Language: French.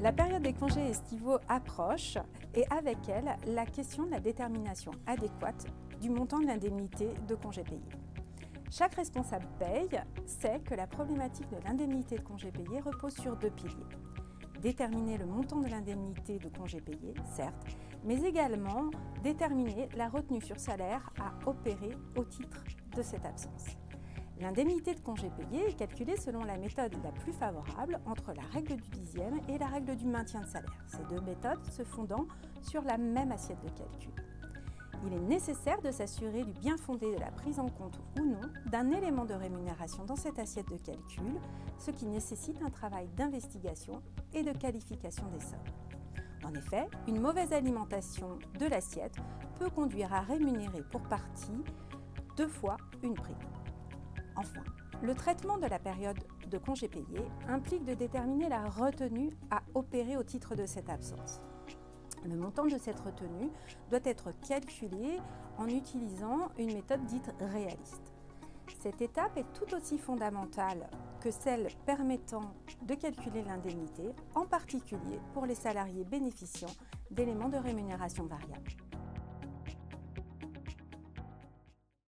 La période des congés estivaux approche et avec elle, la question de la détermination adéquate du montant de l'indemnité de congés payés. Chaque responsable paye sait que la problématique de l'indemnité de congés payés repose sur deux piliers. Déterminer le montant de l'indemnité de congés payés, certes, mais également déterminer la retenue sur salaire à opérer au titre de cette absence. L'indemnité de congés payés est calculée selon la méthode la plus favorable entre la règle du dixième et la règle du maintien de salaire, ces deux méthodes se fondant sur la même assiette de calcul. Il est nécessaire de s'assurer du bien fondé de la prise en compte ou non d'un élément de rémunération dans cette assiette de calcul, ce qui nécessite un travail d'investigation et de qualification des sommes. En effet, une mauvaise alimentation de l'assiette peut conduire à rémunérer pour partie 2 fois une prime. Enfin, le traitement de la période de congés payés implique de déterminer la retenue à opérer au titre de cette absence. Le montant de cette retenue doit être calculé en utilisant une méthode dite réaliste. Cette étape est tout aussi fondamentale que celle permettant de calculer l'indemnité, en particulier pour les salariés bénéficiant d'éléments de rémunération variable.